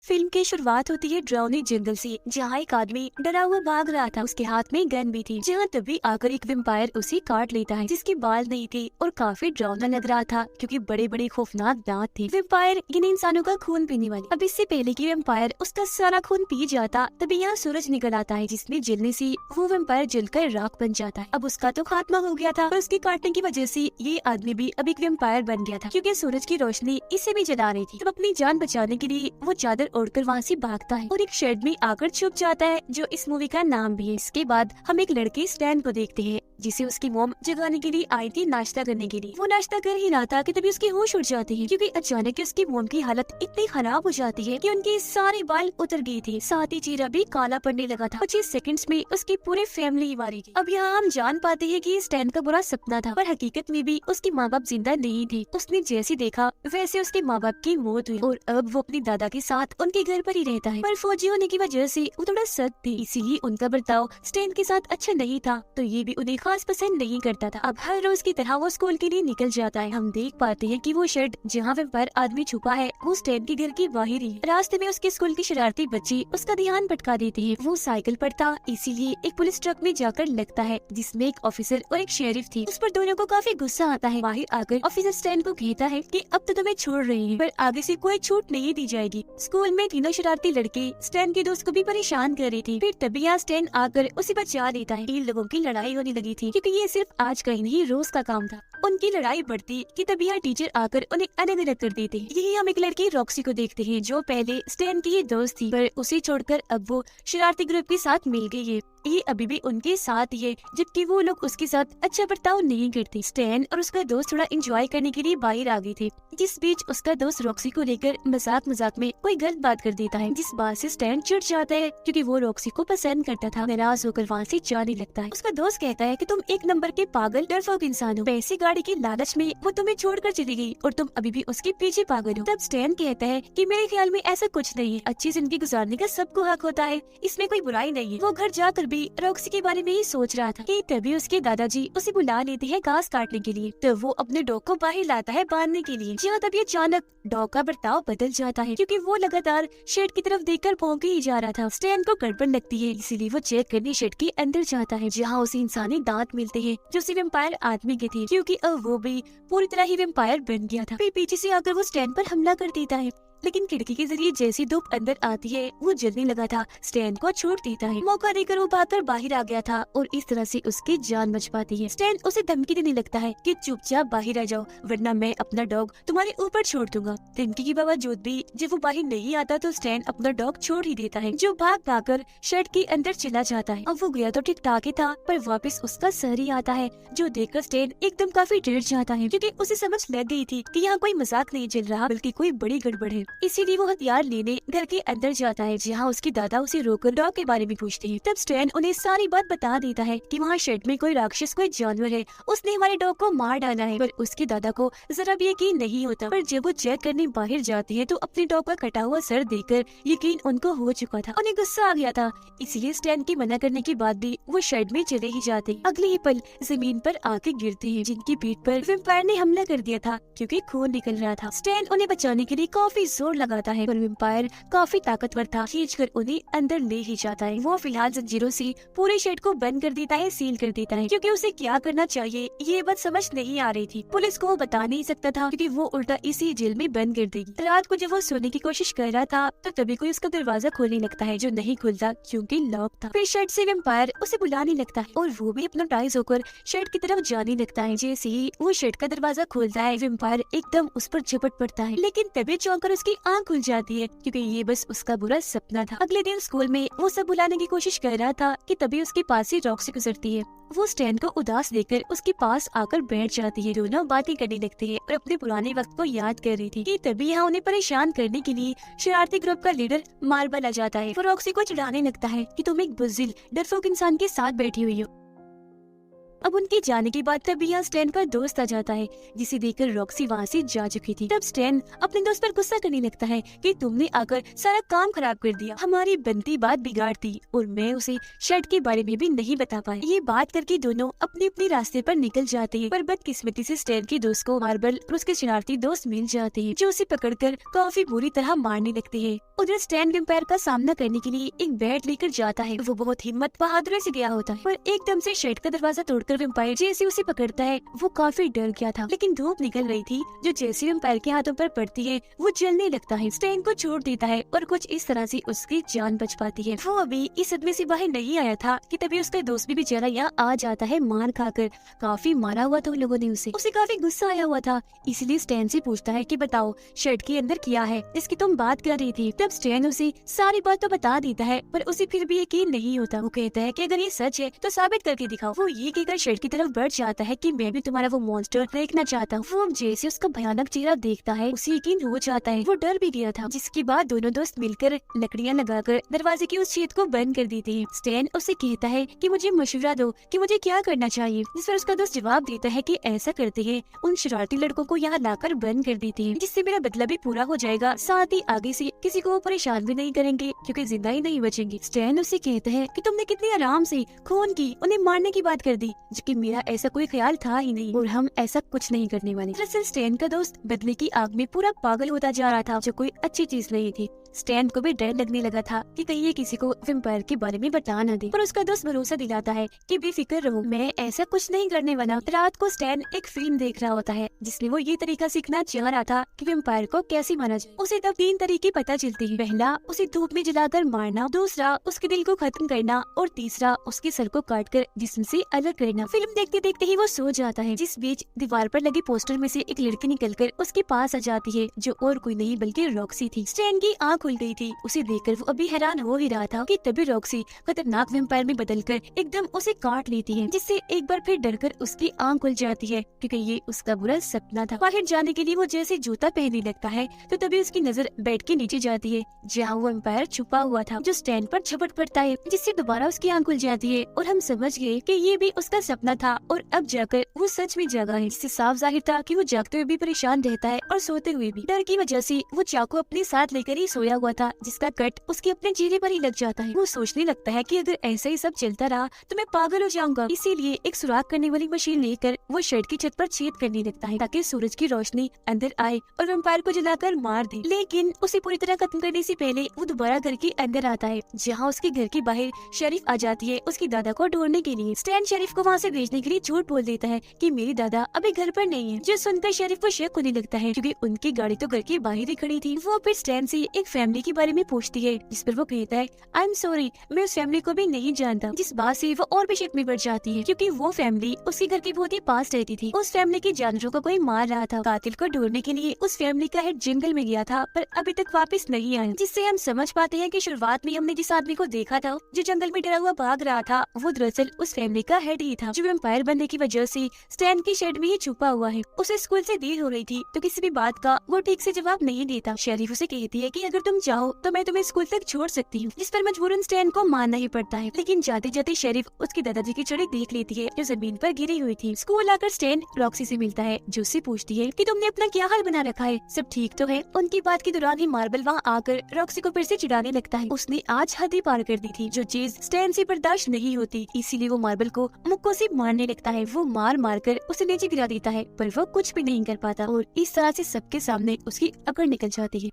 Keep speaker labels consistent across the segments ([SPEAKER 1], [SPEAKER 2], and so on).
[SPEAKER 1] Film की शुरुआत होती है डरावनी जंगल से, जहाँ एक आदमी डरा हुआ भाग रहा था। उसके हाथ में गन भी थी। जहाँ तभी आकर एक वेम्पायर उसे काट लेता है, जिसके बाल नहीं थे और काफी डरावना लग रहा था क्योंकि बड़े बड़े खौफनाक दांत थे। वेम्पायर इन इंसानों का खून पीने वाली। अब इससे पहले कि वेम्पायर उसका सारा खून पी जाता, तभी यहाँ सूरज निकल आता है, जिसमें जलने से वो वेम्पायर जलकर राख बन जाता है। अब उसका तो खात्मा हो गया था, पर उसके काटने की वजह से ये आदमी भी अब एक वेम्पायर बन गया था, क्योंकि सूरज की रोशनी इसे भी जला रही थी। तब अपनी जान बचाने के लिए वो चादर ओढ़कर वहाँ से भागता है और एक शेड में आकर छुप जाता है, जो इस मूवी का नाम भी है। इसके बाद हम एक लड़के स्टैन को देखते हैं, जिसे उसकी मॉम जगाने के लिए आई थी नाश्ता करने के लिए। वो नाश्ता कर ही रहा था कि तभी उसके होश उड़ जाते हैं, क्योंकि अचानक उसकी मॉम की हालत इतनी खराब हो जाती है कि उनके सारे बाल उतर गए थे, साथ ही चेहरा भी काला पड़ने लगा था। 25 सेकंड्स में उसकी पूरी फैमिली ही मारी गई। अब यहाँ हम जान पाते हैं कि स्टैन का बुरा सपना था, पर हकीकत में भी उसके माँ बाप जिंदा नहीं थे। उसने जैसे देखा वैसे उसके माँ बाप की मौत हुई और अब वो अपनी दादा के साथ उनके घर पर ही रहता है। पर फौजी होने की वजह से वो थोड़ा सख्त थे, इसीलिए उनका बर्ताव स्टैन के साथ अच्छा नहीं था, तो ये भी उन्हें खास पसंद नहीं करता था। अब हर रोज की तरह वो स्कूल के लिए निकल जाता है। हम देख पाते हैं कि वो शेड जहाँ वेम्पायर आदमी छुपा है, वो स्टैन के घर की बाहर ही है। रास्ते में उसके स्कूल की शरारती बच्ची उसका ध्यान भटका देते हैं। वो साइकिल पर था, इसीलिए एक पुलिस ट्रक में जाकर लगता है, जिसमें एक ऑफिसर और एक शेरिफ थी। उस पर दोनों को काफी गुस्सा आता है। बाहर आकर ऑफिसर स्टैन को कहता है कि अब तो तुम्हें छोड़ रही है, पर आगे से कोई छूट नहीं दी जाएगी। स्कूल में तीनों शरारती लड़के स्टैन के दोस्त को भी परेशान कर रहे थे। फिर तभी यहाँ स्टैन आकर उसे बचा लेता है। इन लोगों की लड़ाई होने लगी थी, क्योंकि ये सिर्फ आज का ही नहीं रोज का काम था। उनकी लड़ाई बढ़ती कि तभी यहाँ टीचर आकर उन्हें अलग अलग कर देते। यही हम एक लड़की रॉक्सी को देखते हैं, जो पहले स्टैन की दोस्त थी, पर उसे छोड़कर अब वो शरारती ग्रुप के साथ मिल गई है। ये अभी भी उनके साथ ही है, जबकि वो लोग उसके साथ अच्छा बर्ताव नहीं करते। स्टैन और उसका दोस्त थोड़ा एंजॉय करने के लिए बाहर आ गए थे। जिस बीच उसका दोस्त रॉक्सी को लेकर मजाक मजाक में कोई गलत बात कर देता है, जिस बात से स्टैन चिढ़ जाता है, क्योंकि वो रॉक्सी को पसंद करता था। नाराज होकर वहाँ से जाने लगता है। उसका दोस्त कहता है कि तुम एक नंबर के पागल डरपोक इंसान हो, पैसे गाड़ी के लालच में वो तुम्हें छोड़कर चली गई और तुम अभी भी उसके पीछे पागल हो। तब स्टैन कहता है कि मेरे ख्याल में ऐसा कुछ नहीं है, अच्छी जिंदगी गुजारने का सबको हक होता है, इसमें कोई बुराई नहीं है। वो घर जाकर भी रॉक्सी के बारे में ही सोच रहा था कि तभी उसके दादाजी उसे बुला लेते हैं घास काटने के लिए। तो वो अपने डॉग को बाहर लाता है बांधने के लिए। जहाँ तभी अचानक डॉग का बर्ताव बदल जाता है, क्योंकि वो लगातार शेड की तरफ देखकर भौंके ही जा रहा था। स्टैन को गड़बड़ लगती है, इसीलिए वो चेक करने शेड के अंदर जाता है, जहाँ उसे इंसानी दांत मिलते हैं जो सिर्फ वेम्पायर आदमी के थे, क्योंकि अब वो भी पूरी तरह ही वेम्पायर बन गया था। फिर पीछे से आकर वो स्टैन पर हमला कर देता है, लेकिन खिड़की के जरिए जैसी धूप अंदर आती है, वो जलने लगा था। स्टैन को छोड़ देता है। मौका देकर वो भागकर बाहर आ गया था और इस तरह से उसकी जान बच पाती है। स्टैन उसे धमकी देने लगता है कि चुपचाप बाहर आ जाओ, वरना मैं अपना डॉग तुम्हारे ऊपर छोड़ दूंगा। धमकी के बावजूद भी जब वो बाहर नहीं आता, तो स्टैन अपना डॉग छोड़ ही देता है, जो भाग भागकर शेड के अंदर चला जाता है। अब वो गया तो ठीक ठाक ही था, पर वापस उसका सर ही आता है, जो देखकर स्टैन एकदम काफी डर जाता है, क्योंकि उसे समझ लग गई थी कि यहाँ कोई मजाक नहीं चल रहा, बल्कि कोई बड़ी गड़बड़ है। इसीलिए वो हथियार लेने घर के अंदर जाता है, जहाँ उसकी दादा उसे रोककर डॉग के बारे में पूछती है। तब स्टैन उन्हें सारी बात बता देता है कि वहाँ शेड में कोई राक्षस, कोई जानवर है, उसने हमारे डॉग को मार डाला है। पर उसकी दादा को जरा भी यकीन नहीं होता। पर जब वो चेक करने बाहर जाते हैं, तो अपने डॉग का कटा हुआ सर देखकर यकीन उनको हो चुका था। उन्हें गुस्सा आ गया था, इसलिए स्टैन के मना करने के बाद भी वो शेड में चले ही जाते। अगले ही पल जमीन पर आके गिरते हैं, जिनकी पीठ पर वेम्पायर ने हमला कर दिया था, क्योंकि खून निकल रहा था। स्टैन उन्हें बचाने के लिए काफी जोर लगाता है, पर वेम्पायर काफी ताकतवर था, खींचकर उन्हें अंदर ले ही जाता है। वो फिलहाल जंजीरों से पूरे शेड को बंद कर देता है, सील कर देता है, क्योंकि उसे क्या करना चाहिए ये बात समझ नहीं आ रही थी। पुलिस को वो बता नहीं सकता था, क्योंकि वो उल्टा इसी जेल में बंद कर देगी। रात को जब वो सोने की कोशिश कर रहा था, तो तभी कोई उसका दरवाजा खोलने लगता है, जो नहीं खुलता क्योंकि लॉक था। फिर शेड से वेम्पायर उसे बुलाने लगता है और वो भी हिप्नोटाइज होकर शेड की तरफ जाने लगता है। जैसे ही वो शेड का दरवाजा खोलता है, वेम्पायर एकदम उस पर झपट पड़ता है, लेकिन तभी चौंक कर उसकी आंख खुल जाती है, क्योंकि ये बस उसका बुरा सपना था। अगले दिन स्कूल में वो सब बुलाने की कोशिश कर रहा था कि तभी उसके पास से रॉक्सी गुजरती है। वो स्टैन को उदास देखकर उसके पास आकर बैठ जाती है। दोनों बातें करने लगते हैं और अपने पुराने वक्त को याद कर रही थी कि तभी यहाँ उन्हें परेशान करने के लिए शरारती ग्रुप का लीडर मार्बल आ जाता है। वो रॉक्सी को चिढ़ाने लगता है कि तुम एक बुज़दिल डरपोक इंसान के साथ बैठी हुई हो। अब उनके जाने के बाद तभी यहाँ स्टैन का दोस्त आ जाता है, जिसे देखकर रॉक्सी वहाँ से जा चुकी थी। तब स्टैन अपने दोस्त पर गुस्सा करने लगता है कि तुमने आकर सारा काम खराब कर दिया, हमारी बनती बात बिगाड़ दी और मैं उसे शर्ट के बारे में भी नहीं बता पाई। ये बात करके दोनों अपने अपने रास्ते पर निकल जाते हैं, पर बदकिस्मती से स्टैन के दोस्त को मार्बल और उसके शरारती दोस्त मिल जाते हैं, जो उसे पकड़कर काफी बुरी तरह मारने लगते हैं। उधर स्टैन वेम्पायर का सामना करने के लिए एक बैट लेकर जाता है। वो बहुत हिम्मत बहादुरी से गया होता है, पर एकदम से शर्ट का दरवाजा तोड़कर वेम्पायर जैसे उसे पकड़ता है। वो काफी डर गया था, लेकिन धूप निकल रही थी जो जैसे वेम्पायर के हाथों पर पड़ती है वो जलने लगता है। स्टैन को छोड़ देता है और कुछ इस तरह से उसकी जान बच पाती है। वो अभी इस सदमे से बाहर नहीं आया था कि तभी उसका दोस्त भी बेचारा यहाँ आ जाता है मार खाकर। काफी मारा हुआ था उन लोगों ने उसे काफी गुस्सा आया हुआ था, इसलिए स्टैन से पूछता है कि बताओ शर्ट के अंदर क्या है जिसकी तुम बात कर रही थी। तब स्टैन उसे सारी बात तो बता देता है, पर उसे फिर भी यकीन नहीं होता। वो कहता है कि अगर ये सच है तो साबित करके दिखाओ। वो ये कहकर शर्ट की तरफ बढ़ जाता है कि मैं भी तुम्हारा वो मॉन्स्टर देखना चाहता हूँ। वो जैसे उसका भयानक चेहरा देखता है उसे यकीन हो जाता है। वो डर भी गया था, जिसके बाद दोनों दोस्त मिलकर लकड़ियाँ लगाकर दरवाजे की उस छेद को बंद कर देते हैं। स्टैन उसे कहता है कि मुझे मशवरा दो कि मुझे क्या करना चाहिए, जिस पर उसका दोस्त जवाब देता है कि ऐसा करते हैं उन शरारती लड़कों को यहाँ लाकर बंद कर देते हैं, जिससे मेरा बदला भी पूरा हो जाएगा, साथ ही आगे से किसी को परेशान भी नहीं करेंगे क्योंकि जिंदा ही नहीं बचेंगे। स्टैन उसे कहता है कि तुमने कितनी आराम से खून की उन्हें मारने की बात कर दी, जबकि मेरा ऐसा कोई ख्याल था ही नहीं और हम ऐसा कुछ नहीं करने वाले। दरअसल स्टैन का दोस्त बदले की आग में पूरा पागल होता जा रहा था, जो कोई अच्छी चीज नहीं थी। स्टैन को भी डर लगने लगा था कि कहीं ये किसी को वेम्पायर के बारे में बता न दे, पर उसका दोस्त भरोसा दिलाता है कि बेफिक्र रहो, मैं ऐसा कुछ नहीं करने वाला। रात को स्टैन एक फिल्म देख रहा होता है जिसमें वो ये तरीका सीखना चाह रहा था कि वेम्पायर को कैसे मारा जाए। उसे तब 3 तरीके पता चलते हैं। पहला, उसे धूप में जलाकर मारना, दूसरा उसके दिल को खत्म करना और तीसरा उसके सर को काटकर जिस्म से अलग करना। फिल्म देखते देखते ही वो सो जाता है। जिस बीच दीवार पर लगे पोस्टर में से एक लड़की निकलकर उसके पास आ जाती है, जो और कोई नहीं बल्कि रॉक्सी थी। स्टैन की आँख खुल गई थी। उसे देखकर वो अभी हैरान हो ही रहा था कि तभी रॉक्सी खतरनाक वेम्पायर में बदलकर एकदम उसे काट लेती है, जिससे एक बार फिर डरकर उसकी आँख खुल जाती है क्योंकि ये उसका बुरा सपना था। बाहर जाने के लिए वो जैसे जूता पहनने लगता है तो तभी उसकी नजर बेड के नीचे जाती है जहाँ वो वेम्पायर छुपा हुआ था, जो स्टैन पर झपट पड़ता है, जिससे दोबारा उसकी आँख खुल जाती है और हम समझ गए कि ये भी उसका सपना था और अब जाकर वो सच में जागा है, जिससे साफ जाहिर था कि वो जागते हुए भी परेशान रहता है और सोते हुए भी। डर की वजह से वो चाकू अपने साथ लेकर ही सोया हुआ था, जिसका कट उसके अपने चेहरे पर ही लग जाता है। वो सोचने लगता है कि अगर ऐसा ही सब चलता रहा तो मैं पागल हो जाऊंगा, इसीलिए एक सुराख करने वाली मशीन लेकर वो शर्ट की छत पर छेद करने लगता है ताकि सूरज की रोशनी अंदर आए और वेम्पायर को जलाकर मार दे। लेकिन उसे पूरी तरह खत्म करने से पहले वो दोबारा घर के अंदर आता है, जहाँ उसके घर के बाहर शरीफ आ जाती है उसकी दादा को ढूंढने के लिए। स्टैन शरीफ को वहाँ से भेजने के लिए झूठ बोल देता है कि मेरी दादा अभी घर पर नहीं है, जो सुनकर शरीफ को शक होने लगता है क्योंकि उनकी गाड़ी तो घर के बाहर ही खड़ी थी। वो फिर स्टैन से एक फैमिली के बारे में पूछती है, जिस पर वो कहता है आई एम सॉरी, मैं उस फैमिली को भी नहीं जानता, जिस बात से वो और भी शक में बढ़ जाती है क्योंकि वो फैमिली उसके घर के बहुत ही पास रहती थी। उस फैमिली के जानवरों को कोई मार रहा था। कातिल को ढूंढने के लिए उस फैमिली का हेड जंगल में गया था पर अभी तक वापस नहीं आया, जिससे हम समझ पाते हैं कि शुरुआत में हमने जिस आदमी को देखा था जो जंगल में डरा हुआ भाग रहा था, वो दरअसल उस फैमिली का हेड ही था, जो वेम्पायर बनने की वजह से स्टैन की शेड में ही छुपा हुआ है। उसे स्कूल से देर हो रही थी तो किसी भी बात का वो ठीक से जवाब नहीं देता। शरीफ उसे कहती है कि अगर तुम चाहो तो मैं तुम्हें स्कूल तक छोड़ सकती हूँ, जिस पर मजबूरन स्टैन को मानना ही पड़ता है। लेकिन जाते जाते शरीफ उसके दादाजी की छड़ी देख लेती है जो जमीन पर गिरी हुई थी। स्कूल आकर स्टैन रॉक्सी से मिलता है, जो उससे पूछती है कि तुमने अपना क्या हाल बना रखा है, सब ठीक तो है। उनकी बात के दौरान ही मार्बल वहाँ आकर रॉक्सी को फिर से चिढ़ाने लगता है। उसने आज हद ही पार कर दी थी, जो चीज स्टैन से बर्दाश्त नहीं होती, इसीलिए वो मार्बल को मुक्कों से मारने लगता है। वो मार मार कर उसे नीचे गिरा देता है पर वो कुछ भी नहीं कर पाता और इस तरह से सबके सामने उसकी अकड़ निकल जाती है।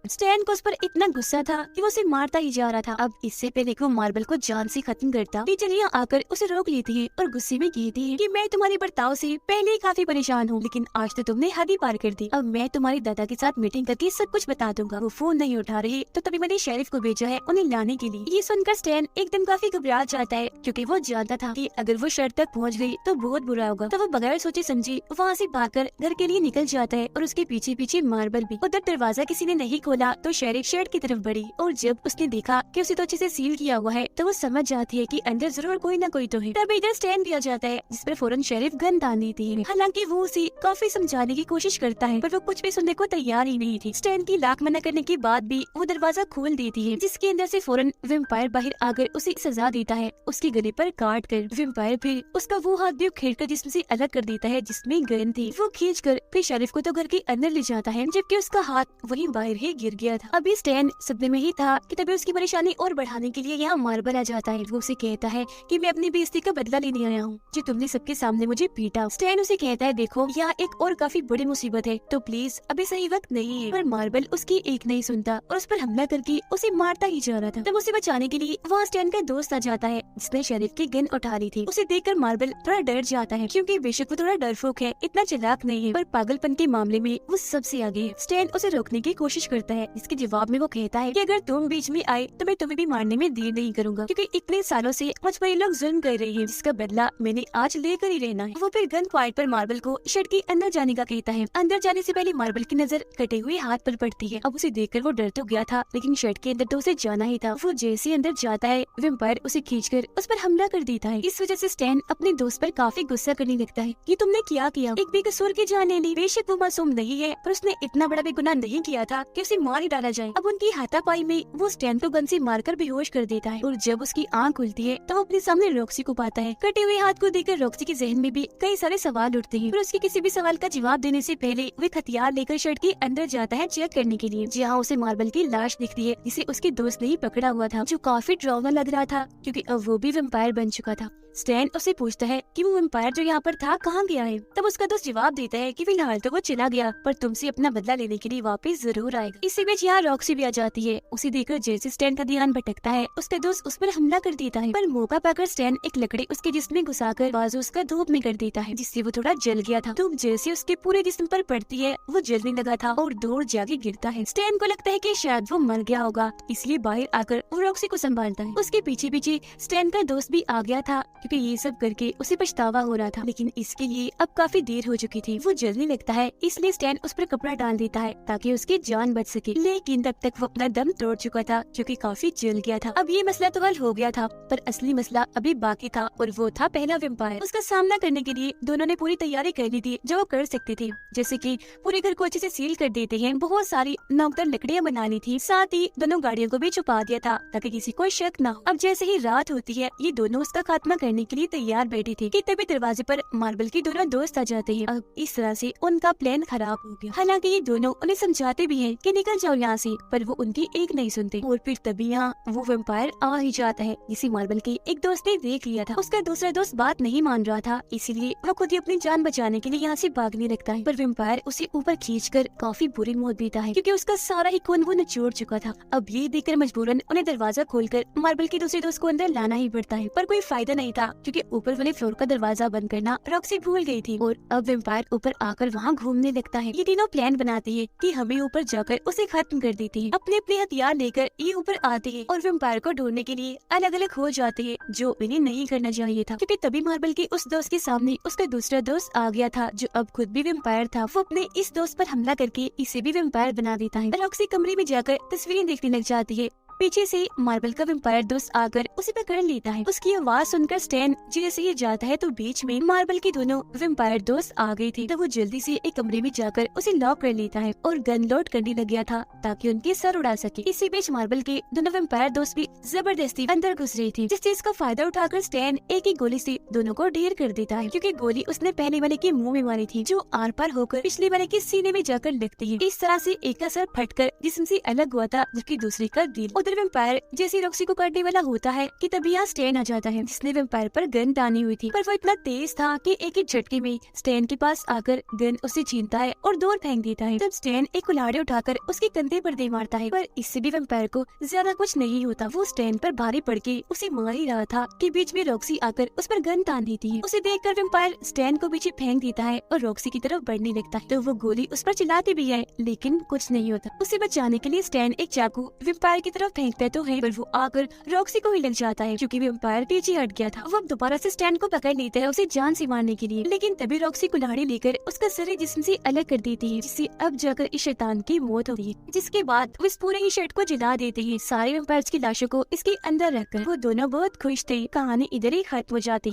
[SPEAKER 1] स्टैन को उस पर इतना गुस्सा था कि वो उसे मारता ही जा रहा था। अब इससे पहले कि वो मार्बल को जान से खत्म करता, टीचर यहाँ आकर उसे रोक लेती है और गुस्से में कहती है कि मैं तुम्हारे बर्ताव से पहले ही काफी परेशान हूँ, लेकिन आज तो तुमने हद ही पार कर दी। अब मैं तुम्हारे दादा के साथ मीटिंग करके सब कुछ बता दूंगा। वो फोन नहीं उठा रही तो तभी मैंने शेरिफ को भेजा है उन्हें लाने के लिए। ये सुनकर स्टैन एकदम काफी घबरा जाता है क्योंकि वो जानता था कि अगर वो शर्ट तक पहुँच गई तो बहुत बुरा होगा। तो वो बगैर सोचे समझे वहाँ से भागकर घर के लिए निकल जाता है और उसके पीछे पीछे मार्बल भी। उधर दरवाजा किसी ने नहीं खोला खोला तो शेरिफ शर्ट की तरफ बढ़ी और जब उसने देखा कि उसे तो अच्छे से सील किया हुआ है तो वो समझ जाती है कि अंदर जरूर कोई ना कोई तो है। तब इधर स्टैंड दिया जाता है जिस पर फौरन शेरिफ गन तान देती है। हालांकि वो उसे काफी समझाने की कोशिश करता है पर वो कुछ भी सुनने को तैयार ही नहीं थी। स्टैंड की लाख मना करने के बाद भी वो दरवाजा खोल देती है जिसके अंदर से फौरन वेम्पायर बाहर आकर उसे सजा देता है, उसके गले पर काट कर। वेम्पायर फिर उसका वो हाथ भी उखेड़ कर जिस्म से अलग कर देता है जिसमें गन थी। वो खींच कर फिर शेरिफ को तो घर के अंदर ले जाता है जबकि उसका हाथ वहीं बाहर ही गिर गया था। अभी स्टैन सदमे में ही था कि तभी उसकी परेशानी और बढ़ाने के लिए यहाँ मार्बल आ जाता है। वो उसे कहता है कि मैं अपनी बेइज्जती का बदला लेने आया हूँ जो तुमने सबके सामने मुझे पीटा। स्टैन उसे कहता है देखो यहाँ एक और काफी बड़ी मुसीबत है तो प्लीज अभी सही वक्त नहीं है। पर मार्बल उसकी एक नहीं सुनता और उस पर हमला करके उसे मारता ही जा रहा था। तब उसे बचाने के लिए वहाँ स्टैन का दोस्त आ जाता है जिसने शेरिफ की गन उठा ली थी। उसे देखकर मार्बल थोड़ा डर जाता है क्योंकि बेशक वो थोड़ा डरपोक है, इतना चालाक नहीं है, पर पागलपन के मामले में वो सबसे आगे है। स्टैन उसे रोकने की कोशिश करता है जिसके जवाब में वो कहता है कि अगर तुम बीच में आए तो मैं तुम्हें भी मारने में देर नहीं करूंगा क्योंकि इतने सालों से मुझ पर ये लोग जुल्म कर रहे हैं जिसका बदला मैंने आज लेकर ही रहना है। वो फिर गन पॉइंट पर मार्बल को शर्ट के अंदर जाने का कहता है। अंदर जाने से पहले मार्बल की नजर कटे हुए हाथ पर पड़ती है। अब उसे देखकर वो डर तो गया था लेकिन शर्ट के अंदर तो उसे जाना ही था। वो जैसे अंदर जाता है वेम्पायर उसे खींचकर उस पर हमला कर देता है। इस वजह से स्टैन अपने दोस्त पर काफी गुस्सा करने लगता है कि तुमने क्या किया, एक बेकसूर की जान ले ली। बेशक वो मासूम नहीं है पर उसने इतना बड़ा भी गुनाह नहीं किया था कि उसे मार ही डाला जाए। अब उनकी हाथापाई में वो स्टैन को गन से मारकर बेहोश कर देता है और जब उसकी आंख खुलती है तो वो अपने सामने रॉक्सी को पाता है। कटे हुए हाथ को देखकर रॉक्सी के जहन में भी कई सारे सवाल उठते हैं पर उसके किसी भी सवाल का जवाब देने से पहले वो हथियार लेकर शर्ट के अंदर जाता है चेक करने के लिए, जहाँ उसे मार्बल की लाश दिखती है जिसे उसके दोस्त ने ही पकड़ा हुआ था, जो काफी डरावना लग रहा था क्योंकि अब वो भी वैम्पायर बन चुका था। स्टैन उससे पूछता है कि वो वैम्पायर जो यहाँ पर था कहाँ गया है। तब उसका दोस्त जवाब देता है कि फिलहाल तो वो चला गया पर तुमसे अपना बदला लेने के लिए वापस जरूर आएगा। इसी बीच यहाँ रॉक्सी भी आ जाती है। उसे देखकर जैसे स्टैन का ध्यान भटकता है उसका दोस्त उस पर हमला कर देता है पर मौका पाकर स्टैन एक लकड़ी उसके जिस्म में घुसाकर बाजू उसका धूप में कर देता है जिससे वो थोड़ा जल गया था। धूप जैसे उसके पूरे जिस्म पर पड़ती है वो जलने लगा था और दूर जाके गिरता है। स्टैन को लगता है कि शायद वो मर गया होगा इसलिए बाहर आकर वो रॉक्सी को संभालता है। उसके पीछे पीछे स्टैन का दोस्त भी आ गया था क्योंकि ये सब करके उसे पछतावा हो रहा था लेकिन इसके लिए अब काफी देर हो चुकी थी। वो जलने लगता है इसलिए स्टैन उस पर कपड़ा डाल देता है ताकि उसकी जान बच सके, लेकिन तब तक वो अपना दम तोड़ चुका था क्योंकि काफी जल गया था। अब ये मसला तो हल हो गया था पर असली मसला अभी बाकी था और वो था पहला वैम्पायर। उसका सामना करने के लिए दोनों ने पूरी तैयारी कर ली थी जो वो कर सकते थे, जैसे कि पूरे घर को अच्छे से सील कर देते हैं, बहुत सारी नौकदार लकड़ियां बना ली थी, साथ ही दोनों गाड़ियों को भी छुपा दिया था ताकि किसी को शक न हो। अब जैसे ही रात होती है ये दोनों उसका खात्मा करने के लिए तैयार बैठी थी कि तभी दरवाजे पर मार्बल के दोनों दोस्त आ जाते हैं। अब इस तरह से उनका प्लान खराब हो गया। हालांकि ये दोनों उन्हें समझाते भी हैं कि निकल जाओ यहाँ से पर वो उनकी एक नहीं सुनते और फिर तभी यहाँ वो वैम्पायर आ ही जाता है जिसे मार्बल के एक दोस्त ने देख लिया था। उसका दूसरा दोस्त बात नहीं मान रहा था इसलिए वो खुद ही अपनी जान बचाने के लिए यहाँ से भागने लगता है पर वैम्पायर उसे ऊपर खींचकर काफी बुरी मौत देता है क्योंकि उसका सारा ही खून वो निचोड़ चुका था। अब ये देखकर मजबूरन उन्हें दरवाजा खोलकर मार्बल के दूसरे दोस्त को अंदर लाना ही पड़ता है पर कोई फायदा नहीं था क्योंकि ऊपर वाले फ्लोर का दरवाजा बंद करना रॉक्सी भूल गई थी और अब वैम्पायर ऊपर आकर वहाँ घूमने लगता है। ये तीनों प्लान बनाते हैं कि हमें ऊपर जाकर उसे खत्म कर देते हैं। अपने अपने हथियार लेकर ये ऊपर आते हैं और वैम्पायर को ढूंढने के लिए अलग अलग हो जाते हैं जो इन्हें नहीं करना चाहिए था क्योंकि तभी मार्बल के उस दोस्त के सामने उसका दूसरा दोस्त आ गया था जो अब खुद भी वैम्पायर था। वो अपने इस दोस्त पर हमला करके इसे भी वैम्पायर बना देता है। रॉक्सी कमरे में जाकर तस्वीरें देखने लग जाती है। पीछे से मार्बल का वैम्पायर दोस्त आकर उसे पकड़ लेता है। उसकी आवाज सुनकर स्टैन जैसे ही जाता है तो बीच में मार्बल के दोनों वैम्पायर दोस्त आ गए थे तो वो जल्दी से एक कमरे में जाकर उसे लॉक कर लेता है और गन लोड करने लग गया था ताकि उनके सर उड़ा सके। इसी बीच मार्बल के दोनों वैम्पायर दोस्त भी जबरदस्ती अंदर घुस रही थी जिस चीज का फायदा उठाकर स्टैन एक ही गोली से दोनों को ढेर कर देता है क्योंकि गोली उसने पहले वाले के मुंह में मारी थी जो आर पार होकर पिछले वाले के सीने में जाकर लगती है। इस तरह से एक का सर फटकर जिस्म से अलग हुआ था जबकि दूसरे का दिल। उधर वैम्पायर जैसे रॉक्सी को काटने वाला होता है कि तभी यहाँ स्टैन आ जाता है जिसने वैम्पायर पर गन तानी हुई थी पर वो इतना तेज था कि एक ही झटके में स्टैन के पास आकर गन उसे छीनता है और दूर फेंक देता है। तब स्टैन एक कुल्हाड़ी उठाकर उसके कंधे पर दे मारता है पर इससे भी वैम्पायर को ज्यादा कुछ नहीं होता। वो स्टैन पर भारी पड़ के उसे मार ही रहा था कि बीच में रॉक्सी आकर उस पर गन तान देती है। उसे देखकर वैम्पायर स्टैन को पीछे फेंक देता है और रॉक्सी की तरफ बढ़ने लगता है तो वो गोली उस पर चलाती भी है लेकिन कुछ नहीं होता। उसे बचाने के लिए स्टैन एक चाकू वैम्पायर की तरफ फेंकता तो है पर वो आकर रॉक्सी को ही लग जाता है क्योंकि वैम्पायर पीछे हट गया था। वो अब दोबारा से स्टैन को पकड़ लेता है उसे जान से मारने के लिए, लेकिन तभी रॉक्सी कुल्हाड़ी लेकर उसका सर जिस्म से अलग कर देती है, जिससे अब जाकर इस शैतान की मौत होती है। जिसके बाद वो इस पूरे ही शेड को जला देते हैं, सारे वैम्पायर्स की लाशों को इसके अंदर रखकर। वो दोनों बहुत खुश थे। कहानी इधर ही खत्म हो जाती है।